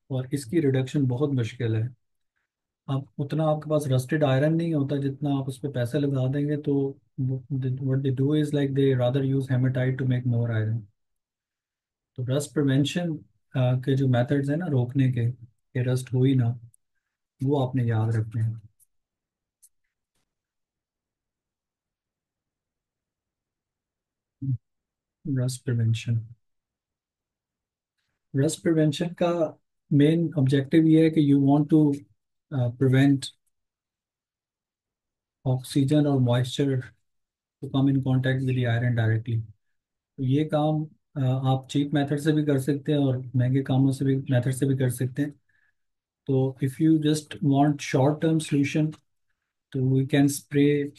A: और इसकी रिडक्शन बहुत मुश्किल है। आप उतना, आपके पास रस्टेड आयरन नहीं होता जितना आप उस पर पैसे लगा देंगे, तो what they do is like they rather use haematite to make more iron. तो रस्ट प्रिवेंशन के जो मेथड्स हैं ना रोकने के, कि रस्ट हो ही ना, वो आपने याद रखने हैं। रस्ट प्रिवेंशन, रस्ट प्रिवेंशन का मेन ऑब्जेक्टिव ये है कि you want to prevent oxygen और moisture to come in contact with the iron directly. तो ये काम आप चीप मेथड से भी कर सकते हैं, और महंगे कामों से भी, मेथड से भी कर सकते हैं। तो if you just want short term solution, तो वी कैन स्प्रे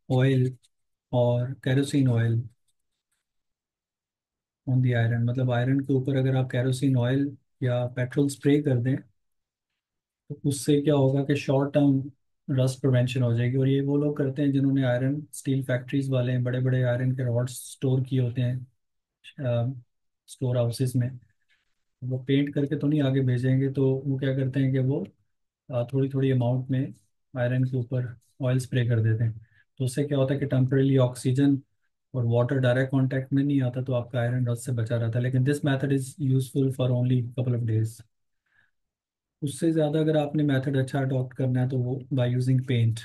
A: ऑयल और kerosene oil on the iron. मतलब आयरन के ऊपर अगर आप कैरोसिन ऑयल या पेट्रोल स्प्रे कर दें, तो उससे क्या होगा कि शॉर्ट टर्म रस्ट प्रिवेंशन हो जाएगी। और ये वो लोग करते हैं जिन्होंने आयरन स्टील फैक्ट्रीज वाले हैं, बड़े बड़े आयरन के रॉड्स स्टोर किए होते हैं स्टोर हाउसेस में। वो पेंट करके तो नहीं आगे भेजेंगे, तो वो क्या करते हैं कि वो थोड़ी थोड़ी अमाउंट में आयरन के ऊपर ऑयल स्प्रे कर देते हैं। तो उससे क्या होता है कि टेम्परेली ऑक्सीजन और वाटर डायरेक्ट कांटेक्ट में नहीं आता, तो आपका आयरन रस्ट से बचा रहता है। लेकिन this method is useful for only couple of days. उससे ज़्यादा अगर आपने मेथड अच्छा अडॉप्ट करना है तो वो बाय यूजिंग पेंट।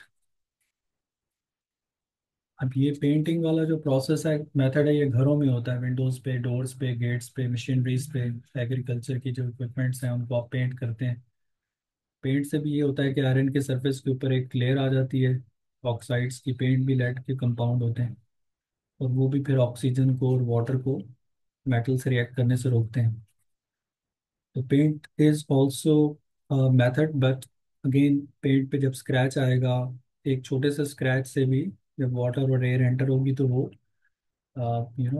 A: अब ये पेंटिंग वाला जो प्रोसेस है, मेथड है, ये घरों में होता है, विंडोज़ पे, डोर्स पे, गेट्स पे, मशीनरीज पे, एग्रीकल्चर की जो इक्विपमेंट्स हैं उनको आप पेंट करते हैं। पेंट से भी ये होता है कि आयरन के सरफेस के ऊपर एक लेयर आ जाती है ऑक्साइड्स की। पेंट भी लेड के कंपाउंड होते हैं, और वो भी फिर ऑक्सीजन को और वाटर को मेटल से रिएक्ट करने से रोकते हैं। तो paint is also method, but again paint पे जब स्क्रैच आएगा, एक छोटे से स्क्रैच से भी जब वाटर और एयर एंटर होगी तो वो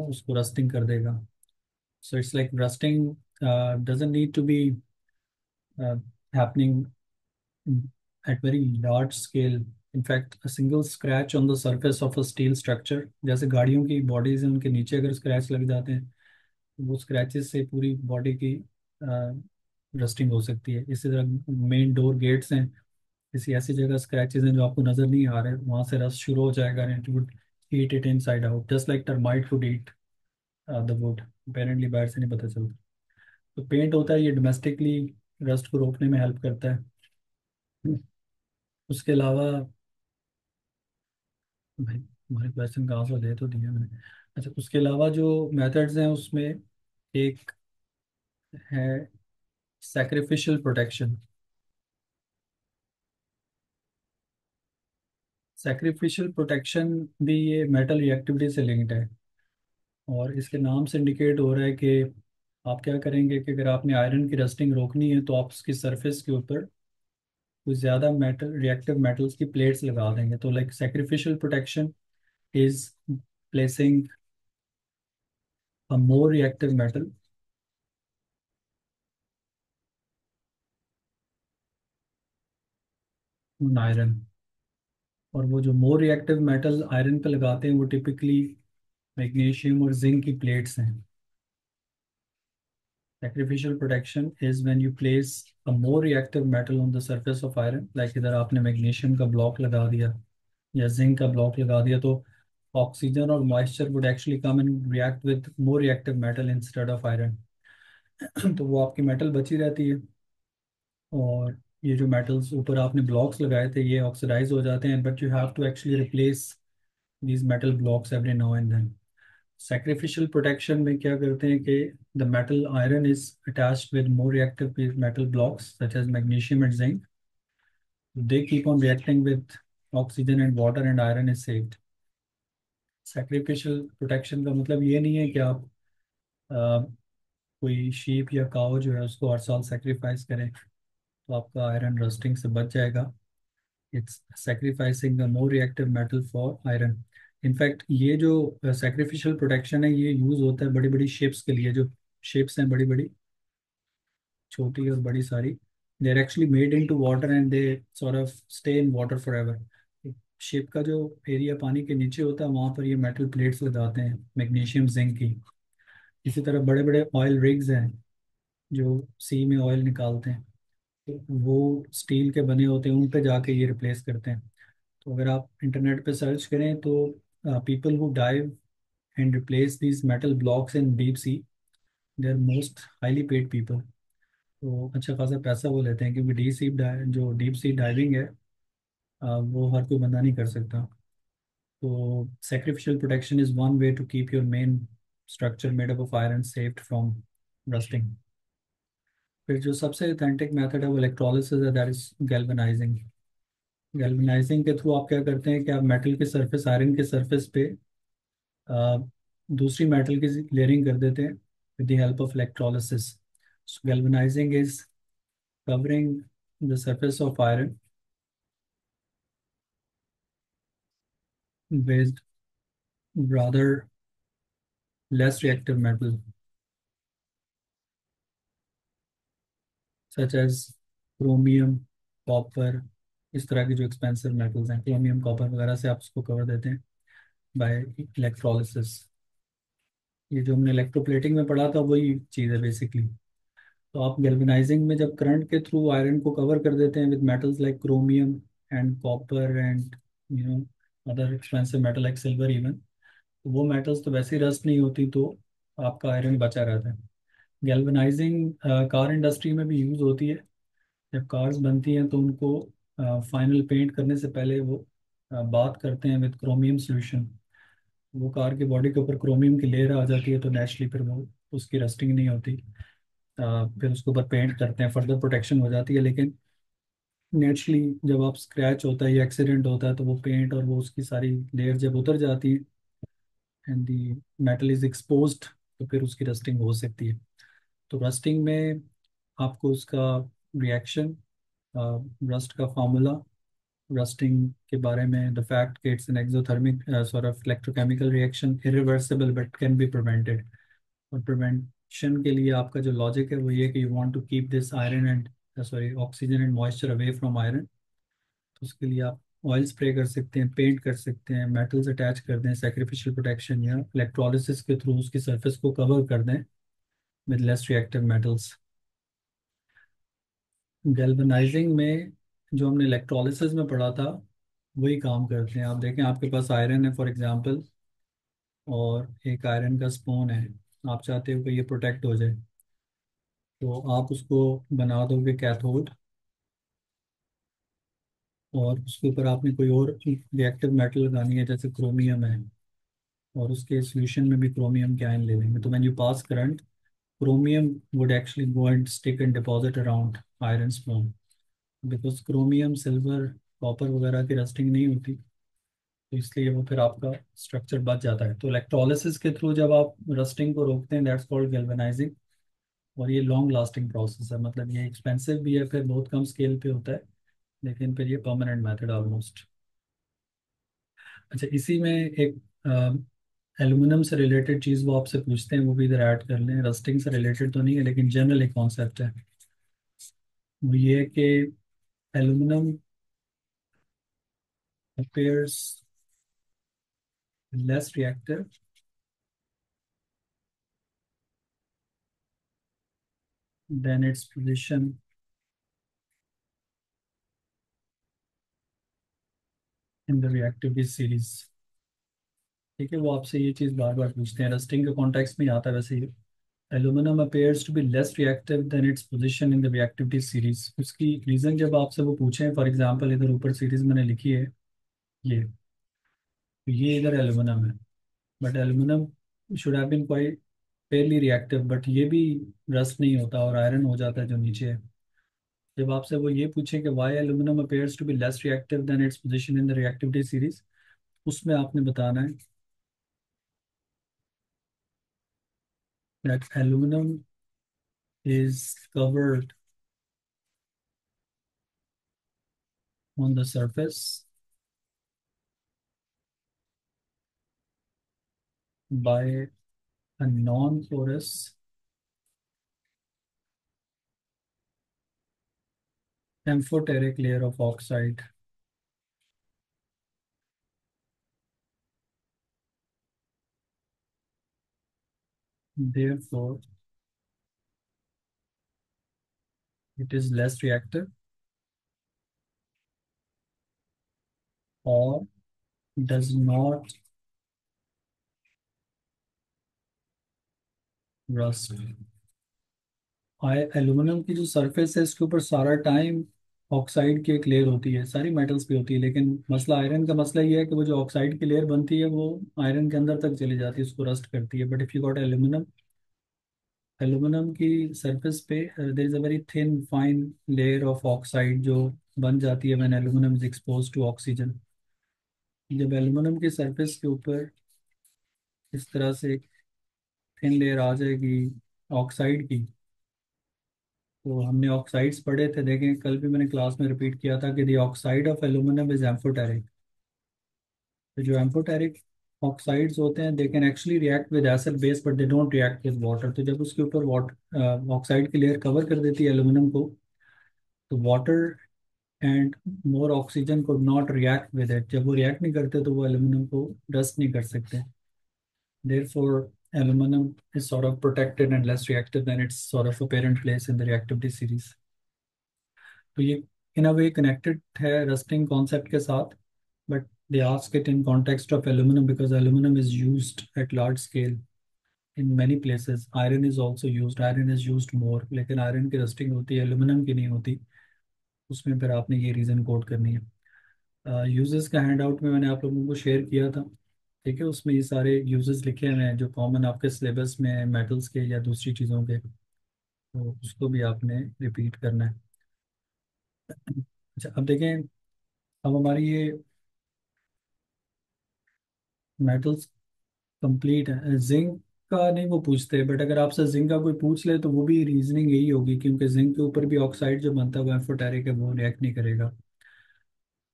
A: उसको रस्टिंग कर देगा। So it's like rusting doesn't need to be happening at very large scale. In fact, a single scratch on the surface of a steel structure, जैसे गाड़ियों की बॉडीज हैं उनके नीचे अगर स्क्रैच लग जाते हैं, तो वो स्क्रैचेस से पूरी बॉडी की रस्टिंग हो सकती है। इसी तरह मेन डोर गेट्स हैं, किसी ऐसी जगह स्क्रैचेस हैं जो आपको नजर नहीं आ रहे, वहां से रस्ट शुरू हो जाएगा, and it would eat it in side out just like termite would eat the wood. Apparently बाहर से नहीं पता चलता। तो पेंट होता है, ये डोमेस्टिकली रस्ट को रोकने में हेल्प करता है। उसके अलावा भाई, हमारे क्वेश्चन का आंसर दे तो दिया मैंने। अच्छा, उसके अलावा जो मेथड्स हैं उसमें एक है सैक्रिफिशियल प्रोटेक्शन। सैक्रिफिशियल प्रोटेक्शन भी ये मेटल रिएक्टिविटी से लिंक्ड है, और इसके नाम से इंडिकेट हो रहा है कि आप क्या करेंगे कि अगर आपने आयरन की रस्टिंग रोकनी है तो आप उसकी सरफेस के ऊपर कुछ ज़्यादा मेटल रिएक्टिव मेटल्स की प्लेट्स लगा देंगे। तो like sacrificial protection is placing a more reactive metal on iron. और वो जो मोर रिएक्टिव मेटल आयरन पे लगाते हैं वो टिपिकली मैग्नीशियम और जिंक की प्लेट्स हैं। Sacrificial protection is when you place a more reactive metal on the surface of iron, like इधर आपने मैग्नीशियम का ब्लॉक लगा दिया या जिंक का ब्लॉक लगा दिया, तो ऑक्सीजन और moisture would actually come and react with more reactive metal instead of iron. तो वो आपकी मेटल बची रहती है, और ये जो मेटल्स ऊपर आपने ब्लॉक्स लगाए थे ये ऑक्सीडाइज हो जाते हैं, but you have to actually replace these metal blocks every now and then. Sacrificial protection में क्या करते हैं कि the metal iron is attached with more reactive metal blocks such as magnesium and zinc. They keep on reacting with oxygen and water and iron is saved. Sacrificial protection का मतलब ये नहीं है कि आप कोई शीप या काव जो है उसको हर साल सेक्रीफाइस करें तो आपका आयरन रस्टिंग से बच जाएगा। It's sacrificing the more reactive metal for iron. In fact ये जो सेक्रीफिशियल प्रोटेक्शन है ये यूज होता है बड़ी बड़ी शिप्स के लिए। जो शिप्स हैं बड़ी बड़ी, छोटी और बड़ी सारी, they are actually made into water and they sort of stay in water forever. Ship का जो एरिया पानी के नीचे होता है वहाँ पर ये मेटल प्लेट्स लगाते हैं मैग्नीशियम जिंक की। इसी तरह बड़े बड़े ऑयल रिग्स हैं जो सी में ऑयल निकालते हैं, तो वो स्टील के बने होते हैं, उन पे जाके ये रिप्लेस करते हैं। तो अगर आप इंटरनेट पे सर्च करें तो people who dive and replace these metal blocks in deep sea, they are most highly paid people. तो अच्छा खासा पैसा वो लेते हैं, क्योंकि जो डीप सी डाइविंग है वो हर कोई बंदा नहीं कर सकता। तो sacrificial protection is one way to keep your main structure made up of iron saved from rusting. फिर जो सबसे अथेंटिक मेथड है वो इलेक्ट्रोलिसिस है, दैट इज गैल्वेनाइजिंग। गैल्वेनाइजिंग के थ्रू आप क्या करते हैं कि आप मेटल के सरफेस, आयरन के सरफेस पे अ, दूसरी मेटल की लेयरिंग कर देते हैं with the help of electrolysis. Galvanising is covering the surface of iron with rather less reactive metal such as chromium, copper। इस तरह की जो एक्सपेंसिव मेटल्स हैं, क्रोमियम, कॉपर वगैरह से आप उसको कवर देते हैं बाय इलेक्ट्रोलिसिस। ये जो हमने इलेक्ट्रोप्लेटिंग में पढ़ा था वही चीज़ है बेसिकली। तो आप गैल्वेनाइजिंग में जब करंट के थ्रू आयरन को कवर कर देते हैं with metals like chromium and copper and other expensive metal like silver even, वो मेटल्स तो वैसे ही रस्ट नहीं होती, तो आपका आयरन बचा रहता है। गैल्वेनाइजिंग कार इंडस्ट्री में भी यूज़ होती है। जब कार्स बनती हैं तो उनको फाइनल पेंट करने से पहले वो बात करते हैं विद क्रोमियम सोल्यूशन। वो कार की बॉडी के ऊपर क्रोमियम की लेयर आ जाती है, तो नेचुरली फिर वो उसकी रस्टिंग नहीं होती। फिर उसके ऊपर पेंट करते हैं, फर्दर प्रोटेक्शन हो जाती है। लेकिन नेचुरली जब आप स्क्रैच होता है या एक्सीडेंट होता है, तो वो पेंट और वो उसकी सारी लेयर जब उतर जाती है and the metal is exposed, तो फिर उसकी रस्टिंग हो सकती है। तो रस्टिंग में आपको उसका रिएक्शन, रस्ट का फार्मूला, रस्टिंग के बारे में, द फैक्ट कि it's an exothermic sort of electrochemical reaction, irreversible but can be prevented. और प्रिवेंशन के लिए आपका जो लॉजिक है वो ये कि you want to keep this iron and sorry oxygen and moisture away from iron. तो उसके लिए आप ऑयल स्प्रे कर सकते हैं, पेंट कर सकते हैं, मेटल्स अटैच कर दें, सेक्रिफिशियल प्रोटेक्शन, या इलेक्ट्रोलिसिस के थ्रू उसकी सरफेस को कवर कर दें with less reactive metals. Galvanising में जो हमने इलेक्ट्रोलिसिस में पढ़ा था वही काम करते हैं। आप देखें, आपके पास आयरन है फॉर एग्जांपल, और एक आयरन का स्पून है। आप चाहते हो कि ये प्रोटेक्ट हो जाए, तो आप उसको बना दोगे कैथोड, और उसके ऊपर आपने कोई और रिएक्टिव मेटल लगानी है जैसे क्रोमियम है, और उसके सॉल्यूशन में भी क्रोमियम के आयन ले लेंगे। तो when you pass current, chromium would actually go and stick and deposit around iron sperm, because chromium, silver, copper वगैरह की रस्टिंग नहीं होती, तो इसलिए वो फिर आपका स्ट्रक्चर बच जाता है। तो इलेक्ट्रोलिसिस के थ्रू जब आप रस्टिंग को रोकते हैं, दैट्स कॉल्ड गैल्वेनाइजिंग। और ये लॉन्ग लास्टिंग प्रोसेस है, मतलब ये एक्सपेंसिव भी है, फिर बहुत कम स्केल पे होता है, लेकिन फिर ये परमानेंट मेथड ऑलमोस्ट। अच्छा, इसी में एक एल्यूमिनियम से रिलेटेड चीज़ वो आपसे पूछते हैं, वो भी इधर ऐड कर लें। रस्टिंग से रिलेटेड तो नहीं है, लेकिन जनरल एक कॉन्सेप्ट है। वो ये है कि aluminium appears less reactive than its position in the reactivity series। ठीक है, वो आपसे ये चीज़ बार बार पूछते हैं, रस्टिंग के कॉन्टेक्स्ट में ही आता है वैसे ये। Aluminium appears to be less reactive than its position in the reactivity series। उसकी रीज़न जब आपसे वो पूछें, फॉर एग्जांपल इधर ऊपर सीरीज मैंने लिखी है, ये, तो ये इधर एल्यूमिनियम है, but aluminium should have been quite fairly reactive, but ये भी रस्ट नहीं होता और आयरन हो जाता है जो नीचे है। जब आपसे वो ये पूछे कि why aluminium appears to be less reactive than its position in the reactivity series, उसमें आपने बताना है that aluminium is covered on the surface by a non porous amphoteric layer of oxide। Therefore it is less reactive or does not rust। Aluminium की जो surface है इसके ऊपर सारा टाइम ऑक्साइड की एक लेयर होती है, सारी मेटल्स की होती है, लेकिन मसला आयरन का मसला ये है कि वो जो ऑक्साइड की लेयर बनती है वो आयरन के अंदर तक चली जाती है, उसको रस्ट करती है। But if you got aluminium, aluminium की सरफेस पे there is a very thin fine layer of oxide जो बन जाती है when aluminium is expose to oxygen. जब एल्यूमिनियम की सरफेस के ऊपर इस तरह से थिन लेयर आ जाएगी ऑक्साइड की, तो हमने ऑक्साइड्स पढ़े थे, देखें कल भी मैंने क्लास में रिपीट किया था कि the oxide of aluminium is amphoteric. तो जो एम्फोटेरिक ऑक्साइड्स होते हैं they can actually react with acid base, but they don't react with water. तो जब उसके ऊपर वाटर ऑक्साइड की लेयर कवर कर देती है एल्यूमिनियम को, तो वाटर एंड मोर ऑक्सीजन को नॉट रिएक्ट विद इट। जब वो रिएक्ट नहीं करते तो वो एल्यूमिनियम को रस्ट नहीं कर सकते। Therefore, aluminum is sort of protected and less reactive than its sort of apparent place in the reactivity series। तो ये इन अ वे कनेक्टेड है रस्टिंग कॉन्सेप्ट के साथ, but They ask it in context of aluminum because aluminum is used at large scale in many places. Iron is also used, iron is used more, लेकिन iron की rusting होती है, aluminium की नहीं होती। उसमें फिर आपने ये रीज़न कोट करनी है। यूजेस का हैंड आउट में मैंने आप लोगों को शेयर किया था, ठीक है। उसमें ये सारे यूजेस लिखे हुए हैं जो कॉमन आपके सिलेबस में है, मेटल्स के या दूसरी चीज़ों के, तो उसको भी आपने रिपीट करना है। अच्छा, अब देखें, अब हमारी ये मेटल्स कंप्लीट है। जिंक का नहीं वो पूछते, बट अगर आपसे जिंक का कोई पूछ ले तो वो भी रीजनिंग यही होगी, क्योंकि जिंक के ऊपर भी ऑक्साइड जो बनता है वो एम्फोटेरिक है, वो रिएक्ट नहीं करेगा।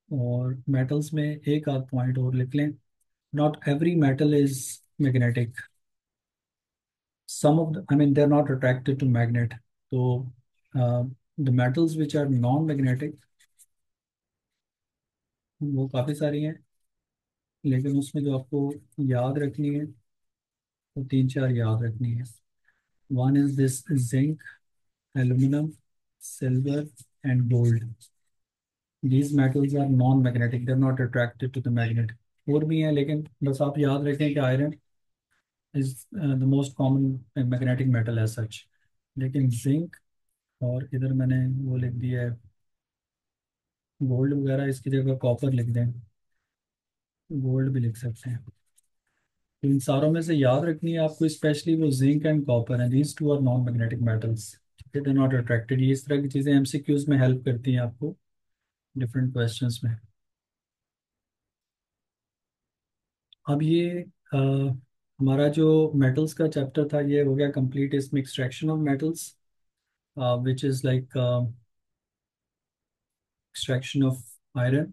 A: और मेटल्स में एक आध पॉइंट और लिख लें। Not every metal is magnetic, some of the, I mean they're not attracted to magnet, तो the metals which are non magnetic वो काफ़ी सारी हैं, लेकिन उसमें जो आपको याद रखनी है वो तीन चार याद रखनी है। One is this zinc, aluminum, silver, and gold. These metals are non-magnetic. They're not attracted to the magnet. और भी हैं, लेकिन बस आप याद रखें कि iron is the most common magnetic metal as such. लेकिन जिंक, और इधर मैंने वो लिख दिया है गोल्ड वगैरह, इसकी जगह कॉपर लिख दें, गोल्ड भी लिख सकते हैं। तो इन सारों में से याद रखनी है आपको, स्पेशली वो जिंक एंड कॉपर हैं, these two are non magnetic metals, ठीक है। They not attracted. ये इस तरह की चीज़ें एमसीक्यूज में हेल्प करती हैं आपको डिफरेंट क्वेश्चंस में। अब ये हमारा जो मेटल्स का चैप्टर था ये हो गया कंप्लीट। इसमें extraction of metals which is like extraction of iron,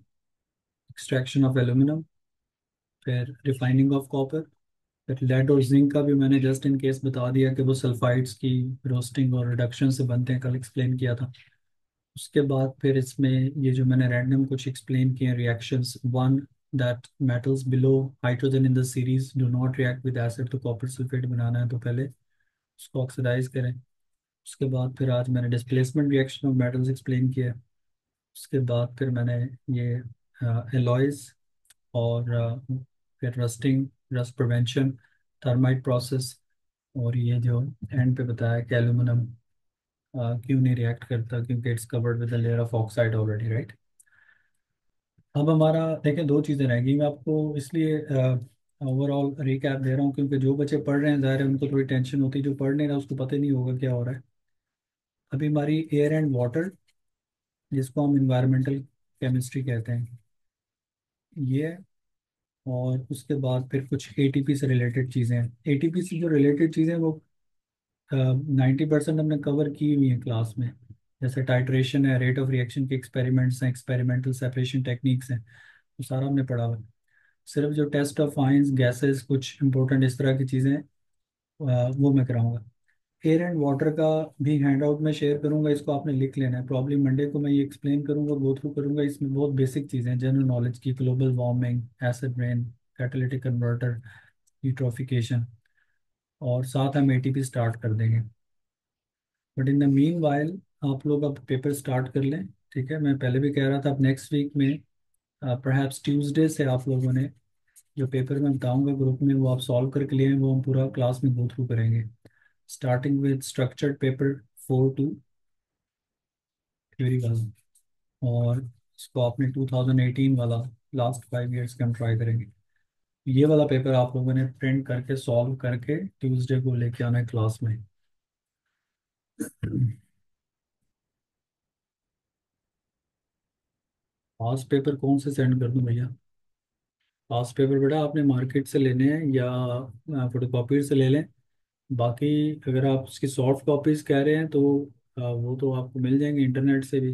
A: extraction of aluminium, फिर रिफाइनिंग ऑफ कॉपर, फिर लेड और जिंक का भी मैंने जस्ट इन केस बता दिया कि वो सल्फाइड्स की रोस्टिंग और रिडक्शन से बनते हैं, कल एक्सप्लेन किया था। उसके बाद फिर इसमें ये जो मैंने रैंडम कुछ एक्सप्लेन किए reactions, one that metals below hydrogen in the series do not react with acid, तो कॉपर सल्फेट बनाना है तो पहले उसको ऑक्सीडाइज करें। उसके बाद फिर आज मैंने displacement reaction of metals explain किया। उसके बाद फिर मैंने ये एलॉयज और फिर rusting, rust prevention, thermite process, और ये जो एंड पे बताया कि एल्यूमिनियम क्यों नहीं रिएक्ट करता, क्योंकि it's covered with a layer of oxide already, right. अब हमारा देखें दो चीज़ें रहेंगी। मैं आपको इसलिए ओवरऑल रिकैप दे रहा हूँ क्योंकि जो बच्चे पढ़ रहे हैं ज़ाहिर है उनको थोड़ी टेंशन होती है, जो पढ़ नहीं रहा उसको पता ही नहीं होगा क्या हो रहा है। अभी हमारी एयर एंड वाटर, जिसको हम इन्वायरमेंटल केमिस्ट्री कहते हैं, ये है। और उसके बाद फिर कुछ एटीपी से रिलेटेड चीज़ें हैं। एटीपी से जो रिलेटेड चीज़ें हैं वो 90% हमने कवर की हुई है क्लास में। जैसे टाइट्रेशन है, रेट ऑफ रिएक्शन के एक्सपेरिमेंट्स हैं, एक्सपेरिमेंटल सेपरेशन टेक्निक्स हैं, वो सारा हमने पढ़ा हुआ है। सिर्फ जो टेस्ट ऑफ आयंस, गैसेस, कुछ इंपॉर्टेंट इस तरह की चीज़ें वो मैं कराऊंगा। एयर एंड वाटर का भी हैंड आउट में शेयर करूंगा, इसको आपने लिख लेना है। प्रॉब्लम मंडे को मैं ये एक्सप्लेन करूंगा, गो थ्रू करूंगा। इसमें बहुत बेसिक चीज़ें हैं जनरल नॉलेज की, global warming, acid rain, catalytic converter, eutrophication, और साथ हम एटीपी स्टार्ट कर देंगे। But in the mean while आप लोग अब पेपर स्टार्ट कर लें, ठीक है। मैं पहले भी कह रहा था, अब नेक्स्ट वीक में परहैप्स ट्यूसडे से आप लोगों ने जो पेपर मैं बताऊंगा ग्रुप में वो आप सॉल्व करके लिए, वो हम पूरा क्लास में गो थ्रू करेंगे, starting with structured paper 4 2 theory वाला। और इसको आपने 2018 वाला, लास्ट 5 ईयर्स का हम ट्राई करेंगे। ये वाला पेपर आप लोगों ने प्रिंट करके सॉल्व करके ट्यूसडे को लेके आना है क्लास में। पास पेपर कौन से सेंड कर दूं भैया? पास पेपर बेटा आपने मार्केट से लेने हैं या फोटो कॉपी से ले लें। बाकी अगर आप उसकी सॉफ्ट कॉपीज कह रहे हैं तो वो तो आपको मिल जाएंगे इंटरनेट से भी।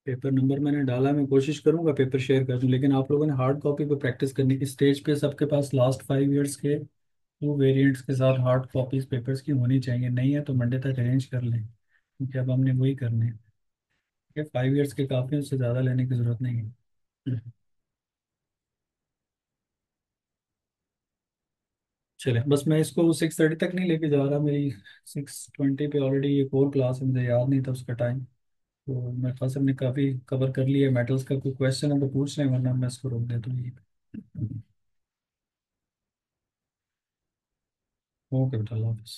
A: पेपर नंबर मैंने डाला, मैं कोशिश करूंगा पेपर शेयर कर दूं, लेकिन आप लोगों ने हार्ड कॉपी पे प्रैक्टिस करनी। इस स्टेज पे सबके पास लास्ट 5 ईयर्स के 2 वेरिएंट्स के साथ हार्ड कॉपीज पेपर्स की होनी चाहिए। नहीं है तो मंडे तक अरेंज कर लें, क्योंकि अब हमने वही करने हैं, ठीक है। 5 ईयर्स के काफ़ी हैं, उससे ज़्यादा लेने की ज़रूरत नहीं है। चले, बस मैं इसको 6:30 तक नहीं लेके जा रहा, मेरी 6:20 पे ऑलरेडी एक और क्लास है, मुझे याद नहीं था उसका टाइम। तो मेरे पास हमने काफ़ी कवर कर लिया मेटल्स का। कोई क्वेश्चन है तो पूछ रहे हैं, वरना मैं इसको रोक देता हूँ यहीं पे। ओके बेटा, अल्लाह हाफिज़।